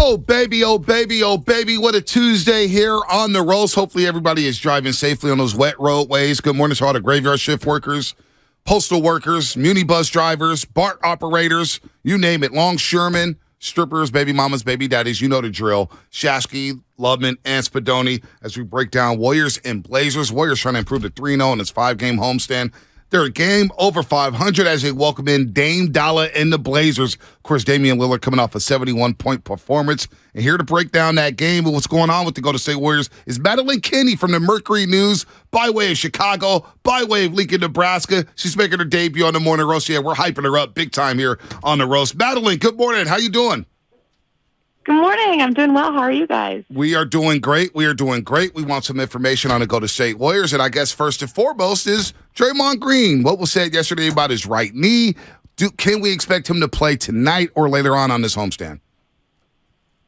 Oh, baby, oh, baby, oh, baby. What a Tuesday here on the roast. Hopefully everybody is driving safely on those wet roadways. Good morning to all the graveyard shift workers, postal workers, muni bus drivers, BART operators, you name it, longshoremen, strippers, baby mamas, baby daddies. You know the drill. Shasky, Loveman, and Spadoni as we break down Warriors and Blazers. Warriors trying to improve to 3-0 in its 5-game homestand. They're a game over 500 as they welcome in Dame Dollar and the Blazers. Of course, Damian Lillard coming off a 71-point performance. And here to break down that game and what's going on with the Golden State Warriors is Madeline Kenney from the Mercury News by way of Chicago, by way of Lincoln, Nebraska. She's making her debut on the Morning Roast. Yeah, we're hyping her up big time here on the Roast. Madeline, good morning. How you doing? Good morning. I'm doing well. How are you guys? We are doing great. We want some information on the Golden State Warriors. And I guess first and foremost is Draymond Green. What was said yesterday about his right knee? Can we expect him to play tonight or later on this homestand?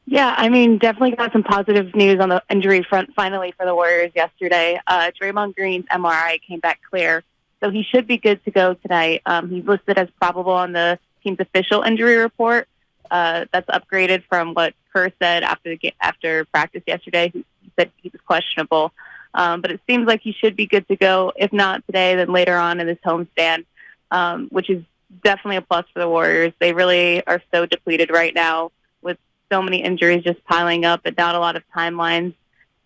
Yeah, I mean, definitely got some positive news on the injury front finally for the Warriors yesterday. Draymond Green's MRI came back clear, so he should be good to go tonight. He's listed as probable on the team's official injury report. That's upgraded from what Kerr said after practice yesterday. He said he was questionable. But it seems like he should be good to go. If not today, then later on in this homestand, which is definitely a plus for the Warriors. They really are so depleted right now with so many injuries just piling up and not a lot of timelines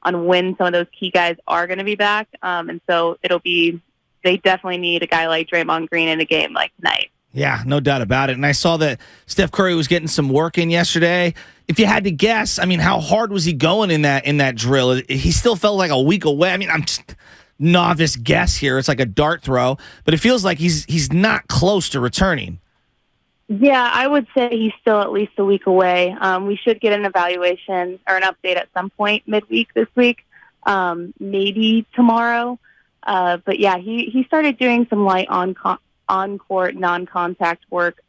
on when some of those key guys are going to be back. And so they definitely need a guy like Draymond Green in a game like tonight. Yeah, no doubt about it. And I saw that Steph Curry was getting some work in yesterday. If you had to guess, I mean, how hard was he going in that drill? He still felt like a week away. I mean, I'm just novice guess here. It's like a dart throw, but it feels like he's not close to returning. Yeah, I would say he's still at least a week away. We should get an evaluation or an update at some point midweek this week, maybe tomorrow. But yeah, he started doing some light on-court non-contact work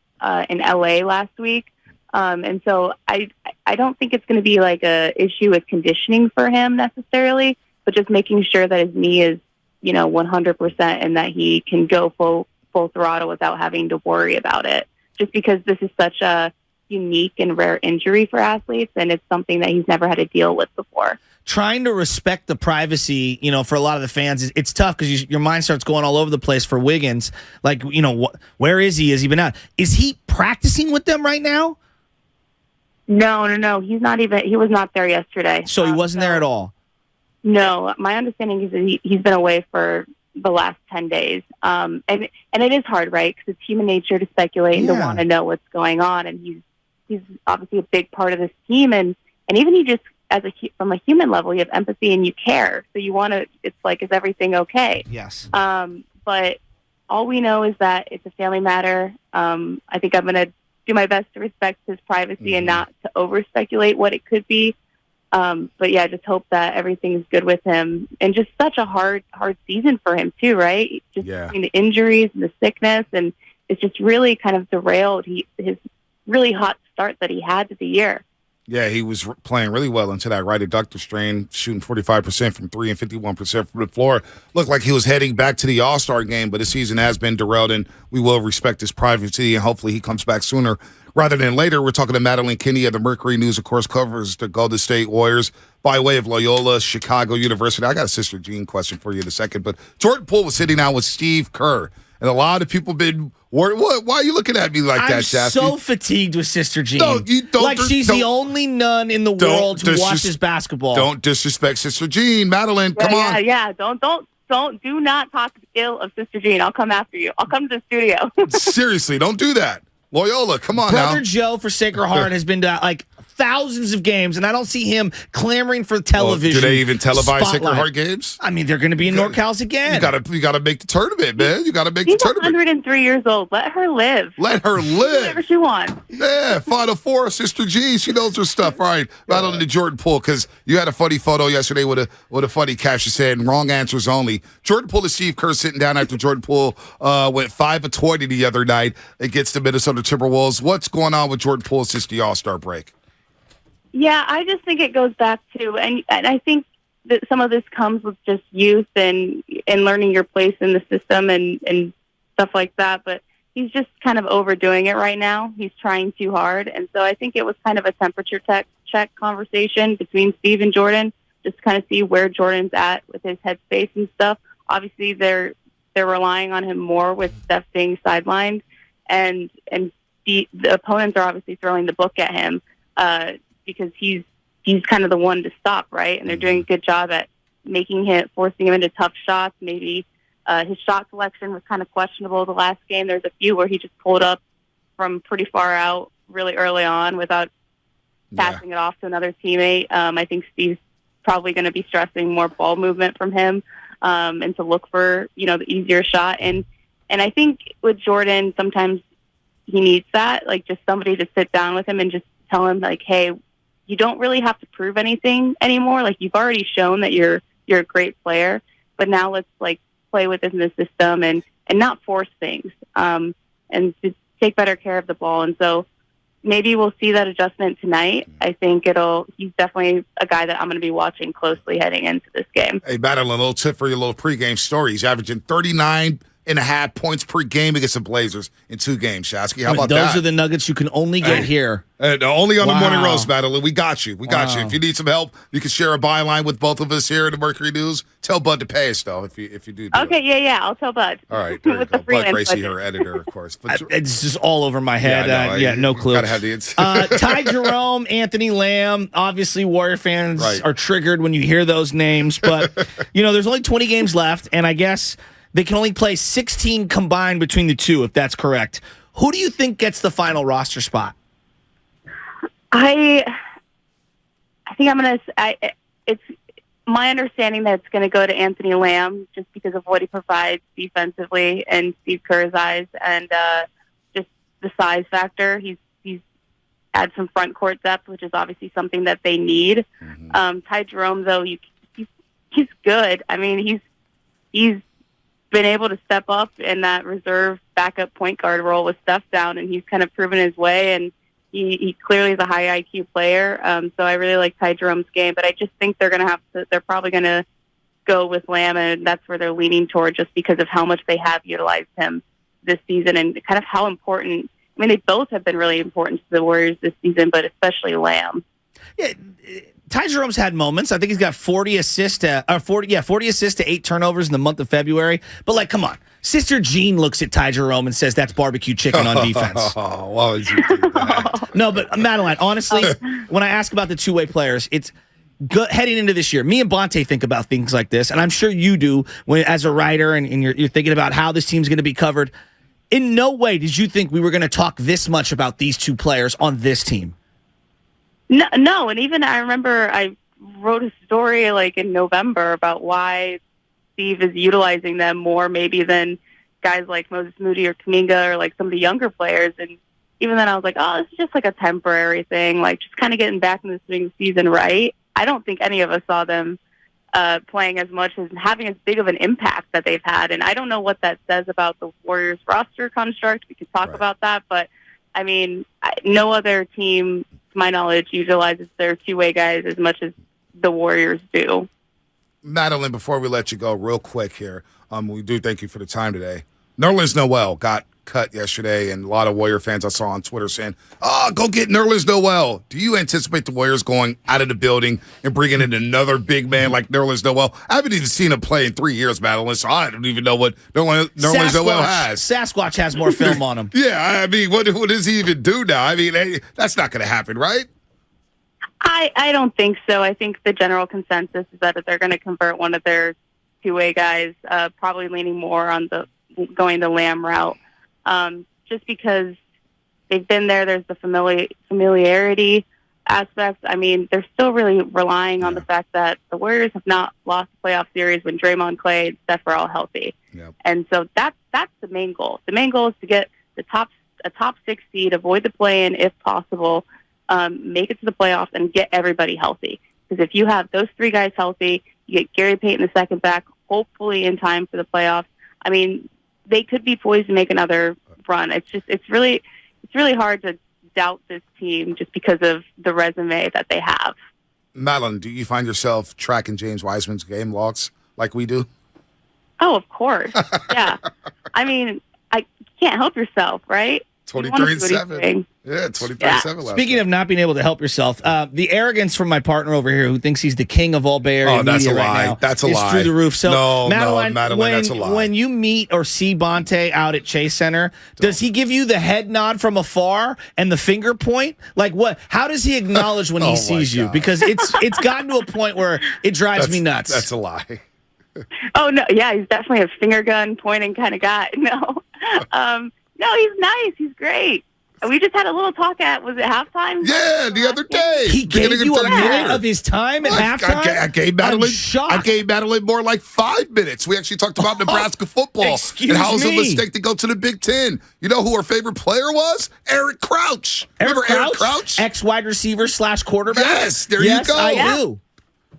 in LA last week. And so I don't think it's going to be like a issue with conditioning for him necessarily, but just making sure that his knee is, 100% and that he can go full throttle without having to worry about it. Just because this is such a unique and rare injury for athletes, and it's something that he's never had to deal with before. Trying to respect the privacy, for a lot of the fans, it's tough because your mind starts going all over the place for Wiggins. Like, where is he? Has he been out? Is he practicing with them right now? No. He's not even. He was not there yesterday. So he wasn't there at all? No. My understanding is that he's been away for the last 10 days. And it is hard, right? Because it's human nature to speculate and to want to know what's going on. And he's obviously a big part of this team. And even he just, from a human level, you have empathy and you care. So you want to, it's like, is everything okay? Yes. But all we know is that it's a family matter. I think I'm going to do my best to respect his privacy and not to over speculate what it could be. But yeah, just hope that everything's good with him, and just such a hard season for him too, right? Just between the injuries and the sickness, and it's just really kind of derailed his really hot start that he had to the year. Yeah, he was playing really well into that right adductor strain, shooting 45% from three and 51% from the floor. Looked like he was heading back to the All-Star game, but his season has been derailed, and we will respect his privacy, and hopefully he comes back sooner rather than later. We're talking to Madeline Kenney of the Mercury News, of course, covers the Golden State Warriors by way of Loyola Chicago University. I got a Sister Jean question for you in a second, but Jordan Poole was sitting down with Steve Kerr, and a lot of people been worried. Why are you looking at me like that, Shasky? I'm so fatigued with Sister Jean. No, you don't. Like she's the only nun in the world who watches basketball. Don't disrespect Sister Jean. Madeline, come on. Yeah. Do not talk ill of Sister Jean. I'll come after you. I'll come to the studio. Seriously, don't do that. Loyola, come on now. Brother Joe for Sacred Heart has been to thousands of games, and I don't see him clamoring for television. Do they even televise Sacred Heart games? I mean, they're going to be in NorCal's again. You got to make the tournament, man. You got to make the tournament. She's 103 years old. Let her live. Let her live. Whatever she wants. Yeah, Final Four, Sister G. She knows her stuff. All right, right on to Jordan Poole, because you had a funny photo yesterday with a funny caption saying wrong answers only. Jordan Poole and Steve Kerr sitting down after Jordan Poole went 5 of 20 the other night against the Minnesota Timberwolves. What's going on with Jordan Poole since the All-Star break? Yeah, I just think it goes back to, and I think that some of this comes with just youth and learning your place in the system and stuff like that. But he's just kind of overdoing it right now. He's trying too hard. And so I think it was kind of a temperature check conversation between Steve and Jordan, just to kind of see where Jordan's at with his headspace and stuff. Obviously, they're relying on him more with Steph being sidelined, and the opponents are obviously throwing the book at him because he's kind of the one to stop, right? And they're doing a good job at forcing him into tough shots. Maybe his shot selection was kind of questionable the last game. There's a few where he just pulled up from pretty far out really early on without passing it off to another teammate. I think Steve's probably going to be stressing more ball movement from him and to look for, the easier shot. And I think with Jordan, sometimes he needs that, like just somebody to sit down with him and just tell him, like, hey, you don't really have to prove anything anymore. Like, you've already shown that you're a great player, but now let's like play within the system and not force things and to take better care of the ball. And so maybe we'll see that adjustment tonight. I think he's definitely a guy that I'm going to be watching closely heading into this game. Hey, Madeline, a little tip for your little pregame story. He's averaging 39.5 points per game against the Blazers in 2 games, Shasky. How about that? Those are the nuggets you can only get here. Only on the Morning Roast, Madeline. We got you. We got you. If you need some help, you can share a byline with both of us here at the Mercury News. Tell Bud to pay us, though, if you do. Okay, yeah. I'll tell Bud. All right, there you go. Bud Gracie, her editor, of course. But it's just all over my head. No clue. Gotta have the answer. Ty Jerome, Anthony Lamb. Obviously, Warrior fans are triggered when you hear those names. But, there's only 20 games left, and I guess they can only play 16 combined between the two, if that's correct. Who do you think gets the final roster spot? I think I'm going to – it's my understanding that it's going to go to Anthony Lamb just because of what he provides defensively in Steve Kerr's eyes and just the size factor. He's had some front court depth, which is obviously something that they need. Ty Jerome, though, he's good. I mean, he's been able to step up in that reserve backup point guard role with Steph down, and he's kind of proven his way, and he clearly is a high IQ player. So I really like Ty Jerome's game, but I just think they're probably going to go with Lamb, and that's where they're leaning toward just because of how much they have utilized him this season and kind of how important. I mean, they both have been really important to the Warriors this season, but especially Lamb. Yeah, Ty Jerome's had moments. I think he's got 40 assists to 8 turnovers in the month of February. But, come on. Sister Jean looks at Ty Jerome and says that's barbecue chicken on defense. Why would you do that? No, but Madeline, honestly, when I ask about the two-way players, it's heading into this year. Me and Bonte think about things like this, and I'm sure you do as a writer and you're thinking about how this team's going to be covered. In no way did you think we were going to talk this much about these two players on this team. No, and even I remember I wrote a story in November about why Steve is utilizing them more maybe than guys like Moses Moody or Kuminga or some of the younger players. And even then I was like, oh, this is just a temporary thing, just kind of getting back in the swing of the season, right? I don't think any of us saw them playing as much as having as big of an impact that they've had. And I don't know what that says about the Warriors roster construct. We could talk about that, but I mean, no other team, to my knowledge, utilizes their two-way guys as much as the Warriors do. Madeline, before we let you go, real quick here, we do thank you for the time today. Nerlens Noel got cut yesterday, and a lot of Warrior fans I saw on Twitter saying, go get Nerlens Noel. Do you anticipate the Warriors going out of the building and bringing in another big man like Nerlens Noel? I haven't even seen him play in 3 years, Madeline, so I don't even know what Nerlens Noel has. Sasquatch has more film on him. Yeah, I mean, what does he even do now? I mean, that's not going to happen, right? I don't think so. I think the general consensus is that they're going to convert one of their two-way guys, probably leaning more on going the Lamb route. Just because they've been there, there's the familiarity aspect. I mean, they're still really relying on the fact that the Warriors have not lost a playoff series when Draymond, Clay, and Steph are all healthy. Yep. And so that's the main goal. The main goal is to get a top 6 seed, avoid the play-in if possible, make it to the playoffs, and get everybody healthy. Because if you have those 3 guys healthy, you get Gary Payton the second back, hopefully in time for the playoffs. I mean, they could be poised to make another run. It's really hard to doubt this team just because of the resume that they have. Madeline, do you find yourself tracking James Wiseman's game logs like we do? Oh, of course. Yeah. I mean, I can't help yourself, right? 23-7. Yeah, 23-7 last Speaking night. of not being able to help yourself, the arrogance from my partner over here who thinks he's the king of all Bay Area that's media a right lie. now That's a is lie. through the roof. So, No, Madeline, that's a lie. when you meet or see Bonte out at Chase Center, does he give you the head nod from afar and the finger point? Like what? How does he acknowledge when he sees you? God. Because it's gotten to a point where it drives me nuts. That's a lie. Oh no, yeah, he's definitely a finger gun pointing kind of guy. No, no, he's nice. He's great. We just had a little talk was it halftime? Yeah, the other day. He gave you a minute of his time at halftime? I gave Madeline. I'm shocked. I gave Madeline more like 5 minutes. We actually talked about Nebraska football excuse and how it was a me. mistake to go to the Big Ten. You know who our favorite player was? Eric Crouch. Remember Eric Crouch? Ex-wide receiver / quarterback? Yes, there you go. I do.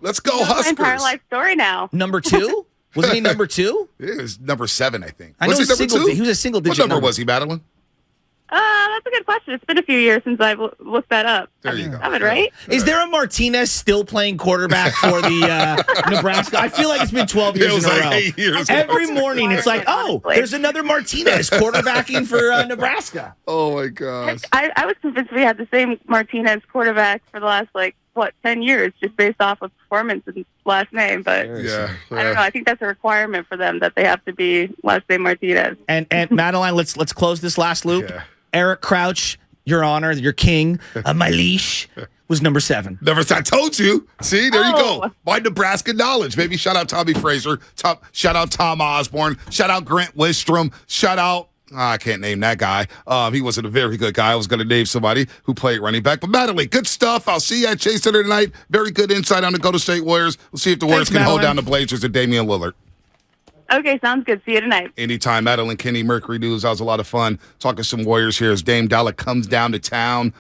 Let's go My Huskers. entire life story now. Number 2? Wasn't he number 2? It was number 7, I think. I know Was he number 2? He was a single digit. What number was he, Madeline? That's a good question. It's been a few years since I've looked that up. There you go. Have it right? Is there a Martinez still playing quarterback for the Nebraska? I feel like it's been 12 years It was in a like row. 8 years. Every morning, it's like, oh, there's another Martinez quarterbacking for Nebraska. Oh, my gosh. I was convinced we had the same Martinez quarterback for the last 10 years, just based off of performance and last name. But Yeah. I don't know. I think that's a requirement for them that they have to be last name Martinez. And Madeline, let's close this last loop. Yeah. Eric Crouch, your honor, your king, my leash, was number 7. I told you. See, there you go. Oh. My Nebraska knowledge. Maybe shout out Tommy Fraser. Shout out Tom Osborne. Shout out Grant Wistrom. Shout out, I can't name that guy. He wasn't a very good guy. I was going to name somebody who played running back. But Madeline, good stuff. I'll see you at Chase Center tonight. Very good insight on the Golden State Warriors. We'll see if the Warriors can hold Madeline. down the Blazers and Damian Lillard. Okay, sounds good. See you tonight. Anytime. Madeline, Kenney, Mercury News. That was a lot of fun. Talking some Warriors here as Dame Dollar comes down to town.